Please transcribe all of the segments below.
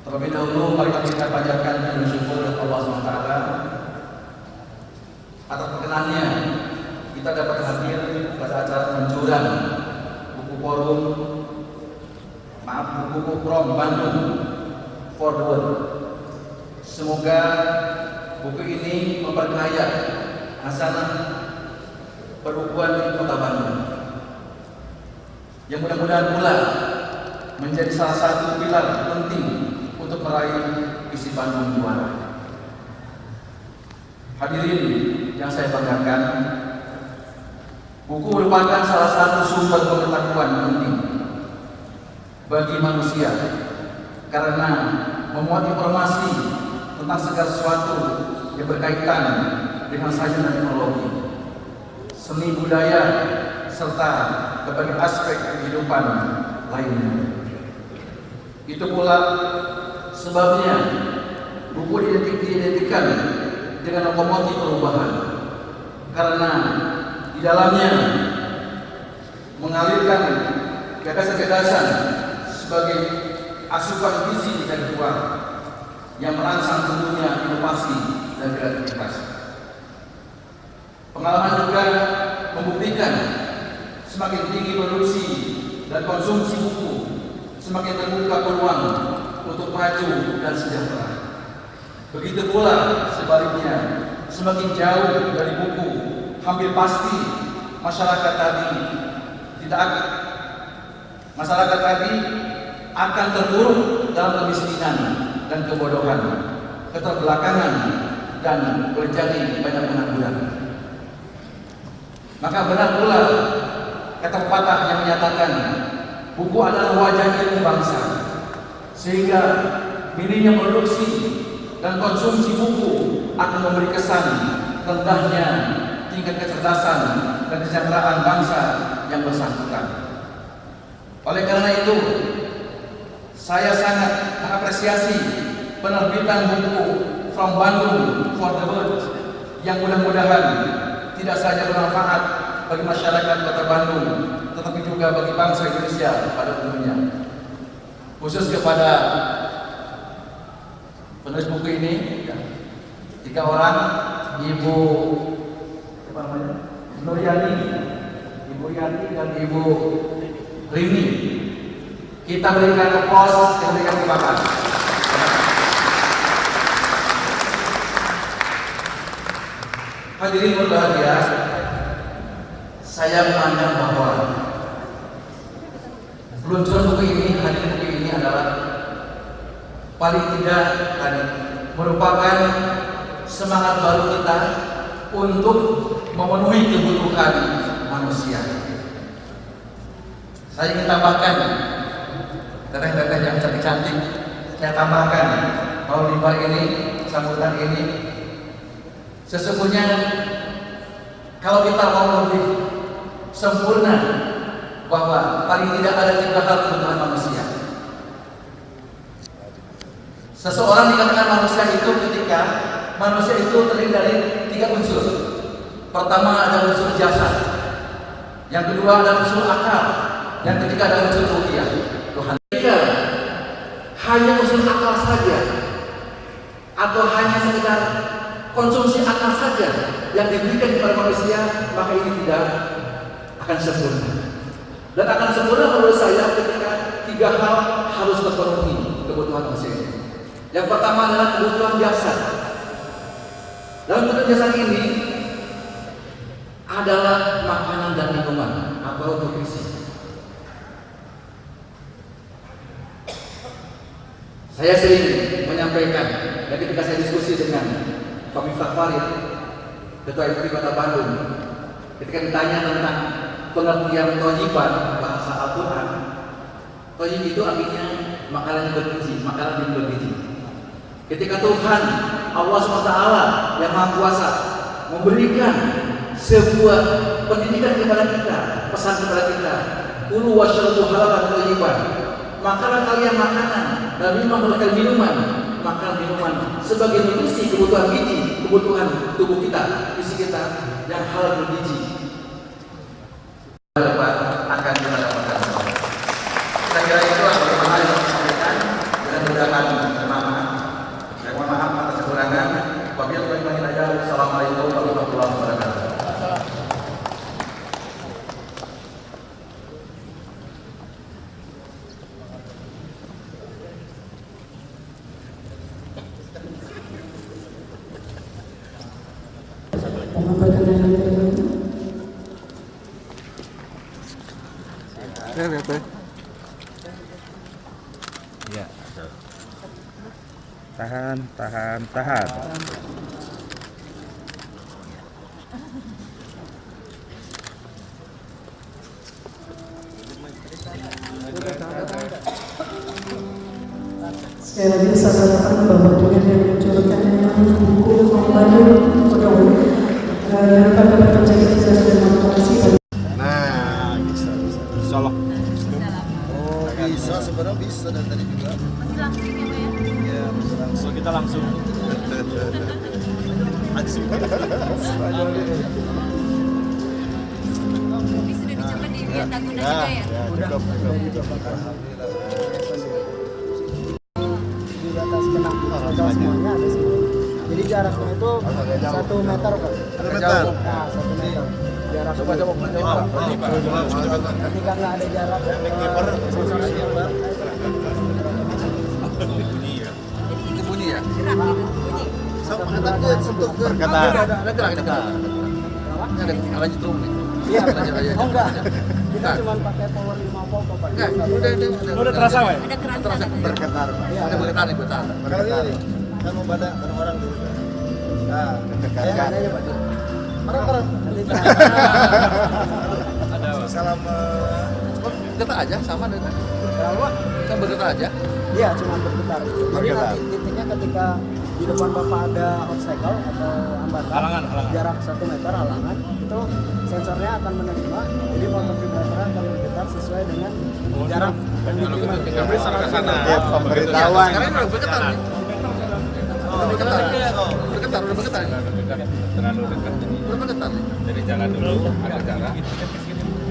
Terlebih dahulu mari kita panjatkan puji syukur kepada Allah SWT atas perkenannya kita dapat hadir pada acara peluncuran buku Prom Bandung for the World. Semoga buku ini memperkaya hasanah perbukuan di Kota Bandung, yang mudah-mudahan pula menjadi salah satu pilar penting untuk meraih visi Bandung juara. Hadirin yang saya banggakan, buku merupakan salah satu sumber pengetahuan penting bagi manusia karena memuat informasi tentang segala sesuatu yang berkaitan dengan sains dan teknologi, seni budaya, serta berbagai aspek kehidupan lainnya. Itu pula sebabnya buku diidentikan dengan lokomotif perubahan, karena di dalamnya mengalirkan gagasan-gagasan sebagai asupan gizi intelektual yang merangsang tumbuhnya inovasi dan kreativitas. Pengalaman juga membuktikan semakin tinggi produksi dan konsumsi buku, semakin terbuka peluang untuk maju dan sejahtera. Begitu pula sebaliknya, semakin jauh dari buku, hampir pasti masyarakat tadi akan terpuruk dalam kemiskinan dan kebodohan, keterbelakangan, dan terjadi banyak pengangguran. Maka benar pula kata pepatah yang menyatakan buku adalah wajah ilmu bangsa, sehingga minimnya produksi dan konsumsi buku akan memberi kesan rendahnya tingkat kecerdasan dan kesejahteraan bangsa yang bersangkutan. Oleh karena itu, saya sangat mengapresiasi penerbitan buku From Bandung for the World yang mudah-mudahan tidak saja bermanfaat bagi masyarakat Kota Bandung, tetapi juga bagi bangsa Indonesia pada umumnya. Khusus kepada penulis buku ini, 3 orang, Ibu Nuryani, Ibu Yanti, dan Ibu Rini. Kita berikan aplaus, kita berikan terima kasih. Hadirin berbahagia, saya memandang bahwa peluncuran buku ini adalah paling tidak merupakan semangat baru kita untuk memenuhi kebutuhan manusia. Saya ingin tambahkan teteh-teteh yang cantik-cantik, saya tambahkan bahwa limbar ini, sambutan ini, sesungguhnya kalau kita mau lebih sempurna, bahwa paling tidak ada 3 hal kebutuhan manusia. Seseorang dikatakan manusia itu ketika manusia itu terdiri dari 3 unsur. Pertama ada unsur jasad, yang kedua ada unsur akal, yang ketiga ada unsur ruhiyah. Tuhan, jika hanya unsur akal saja atau hanya sekedar konsumsi akal saja yang diberikan kepada manusia, maka ini tidak akan sempurna. Dan akan sempurna menurut saya ketika 3 hal harus terpenuhi kebutuhan manusia. Yang pertama adalah kebutuhan jasad. Dalam kebutuhan jasad ini adalah makanan dan minuman atau nutrisi. Saya sering menyampaikan, dan ketika saya diskusi dengan Pak Miftah Farid, Ketua MUI Kota Bandung, ketika ditanya tentang pengertian thayyibah bahasa Al-Quran, thayyib itu artinya makanan yang bergizi, makanan yang bergizi. Ketika Tuhan Allah SWT yang Maha Kuasa memberikan sebuah pendidikan kepada kita, pesan kepada kita, kulu wasyrabu halalan thayyiban, makanan kalian makanan dan minuman makanan minuman sebagai nutrisi kebutuhan gizi, kebutuhan tubuh kita, isi kita yang halal bergizi. Depan akan kita dapatkan. Saya kira itu adalah hal yang disampaikan, dan mudah-mudahan Ya. Tahan. Sekali lagi saya katakan bahwa dengan yang mencurahkan buku membantu harapan dapat terjadi sukses dan motivasi. Nah, bisa. Solok. Oh, bisa sebenarnya bisa dari tadi juga. Masih langsung ya Pak ya? Ya, bisa langsung. So kita langsung. Langsung. Ini sudah dicoba di Vietnam juga ya? Cukup. Alhamdulillah. Di atas kena hotel semuanya ada semua. Jadi jaraknya itu 1 meter Pak. 1 meter. Nah, 1 meter. Jarak Coba. ketika nggak ada jarak. Itu bunyi ya? Sama angkat sentuh ke. Ada gerak. Ini ada nyetrum nih. Iya. Ada. Oh enggak. Kita cuma pakai power 5 volt Pak. Enggak, Udah terasa, Pak? Ada kerasa Terasa katanya. Bergetar, Pak. Ada bergetar nih, bergetar. Kalau ini kan mau pada orang dulu. Nah, Dekatkan aja Pak. Merem. Nanti Salam Bergetar aja, sama dengan kalau kan bergetar aja. iya cuma bergetar. Jadi nanti titiknya ketika di depan Bapak ada obstacle atau hambatan, Halangan. jarak 1 meter halangan, itu sensornya akan menerima, jadi motor vibrator akan bergetar sesuai dengan jarak yang diterima. ya pemberitahuan. Sekarang ini udah bergetar nih. Udah bergetar. Udah bergetar nih. Terlalu dekat. Udah bergetar nih. Jadi jalan dulu, ada jarak.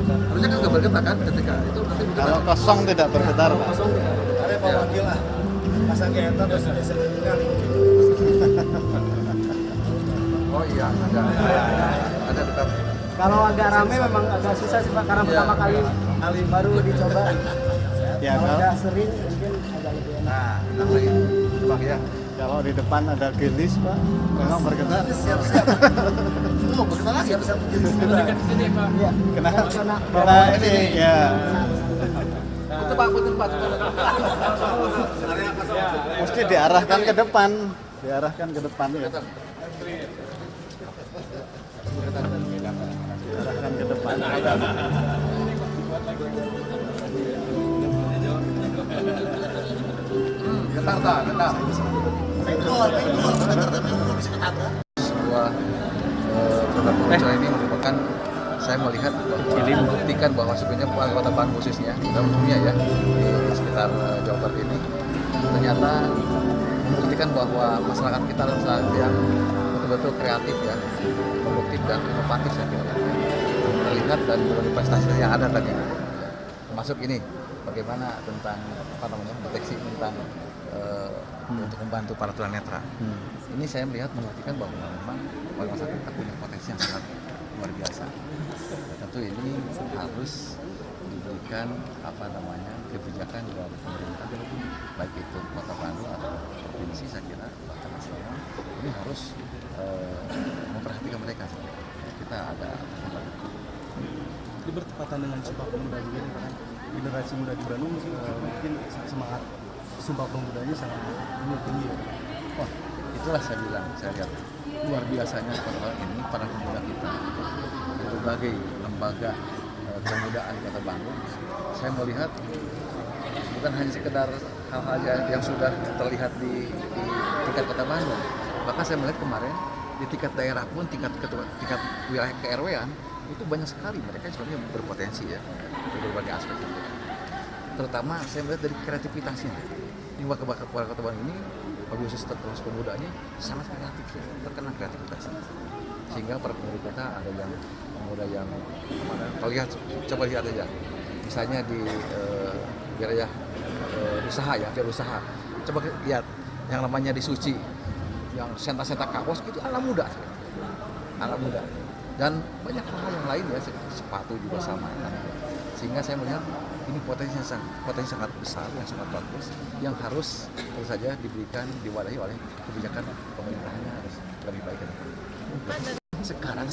Harusnya kan nggak bergetar kan ketika itu nanti bergetar. Kalau kosong tidak bergetar, Pak. Ada Pak Wakil lah. Pasang ke enter terus bisa tinggal. Oh iya, ada dekat. Kalau agak rame memang agak susah sih Pak, karena pertama kali baru dicoba. Ya, Kalau kalau udah sering mungkin agak lebih enak. Nah, enak lagi. Coba ya. kalau di depan ada gelis, Pak, memang bergetar. Siap-siap. Oh, bergetar lagi. Siap-siap. Iya. Kenapa? Karena Karena ini ya Itu Pak, punten Pak. mesti diarahkan ke depan. Diarahkan ke depan ya. Diarahkan ke depan. Getar tak, getar. Sebuah program pembicara ini merupakan saya melihat membuktikan bahwa sebenarnya Kota Bandung khususnya dan umumnya ya di sekitar Jawa Barat ini ternyata membuktikan bahwa masyarakat kita adalah masyarakat yang betul-betul kreatif ya, produktif dan inovatif saya kira. Terlihat dan berbagai prestasi yang ada tadi, termasuk ini bagaimana tentang deteksi tentang untuk membantu para tunanetra. Ini saya melihat membuktikan bahwa memang masyarakat kita punya potensi yang sangat luar biasa. Tentu ini harus diberikan kebijakan dari pemerintah, baik itu Kota Bandung atau provinsi, saya kira bahkan nasional ini harus memperhatikan mereka. Kita ada Ini bertepatan dengan Sumpah Pemuda juga nih Pak, kan generasi muda di Bandung mungkin semangat Sumpah Pemudanya sangat tinggi ya. wah, itulah saya bilang, saya lihat luar biasanya pada ini para pemuda kita di berbagai lembaga kepemudaan Kota Bandung. Saya melihat bukan hanya sekedar hal-hal yang sudah terlihat di tingkat Kota Bandung, bahkan saya melihat kemarin di tingkat daerah pun, tingkat wilayah ke-RW-an itu banyak sekali mereka sebenarnya berpotensi ya di berbagai aspek. Terutama saya melihat dari kreativitasnya. Ini warga Kota Bandung ini, khusus terus pemudanya sangat kreatif ya, terkenal kreativitasnya. Sehingga para pemuda kita ada yang pemuda yang terlihat, coba lihat aja. Misalnya di wilayah usaha ya, usaha. Coba lihat yang namanya di Suci, yang senta-senta kaos itu anak muda. Dan banyak hal yang lain ya, sepatu juga sama. Sehingga saya melihat ini potensi sangat besar, yang sangat bagus, yang harus tentu saja diberikan, diwadahi oleh kebijakan pemerintahnya harus lebih baik ke depan. Sekarang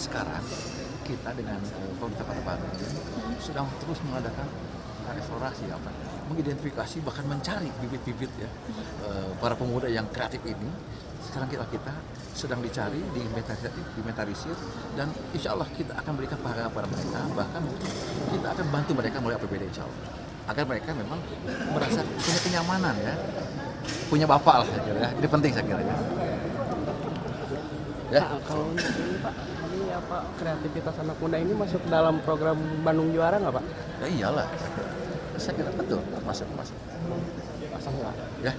kita dengan pemerintah Kota Bandung sedang terus mengadakan eksplorasi, mengidentifikasi bahkan mencari bibit-bibit ya para pemuda yang kreatif ini. Sekarang kita sedang dicari, diinventarisir, dan insya Allah kita akan berikan penghargaan pada mereka, bahkan kita akan bantu mereka melalui APBD insya Allah, agar mereka memang merasa punya kenyamanan ya, punya bapak lah saya kira ya. Ini penting saya kira ya. Nah, kalau untuk ini Pak, ini apa kreativitas anak muda ini masuk dalam program Bandung Juara nggak Pak? Ya iyalah, saya kira betul masuk. Masuk nggak? Ya.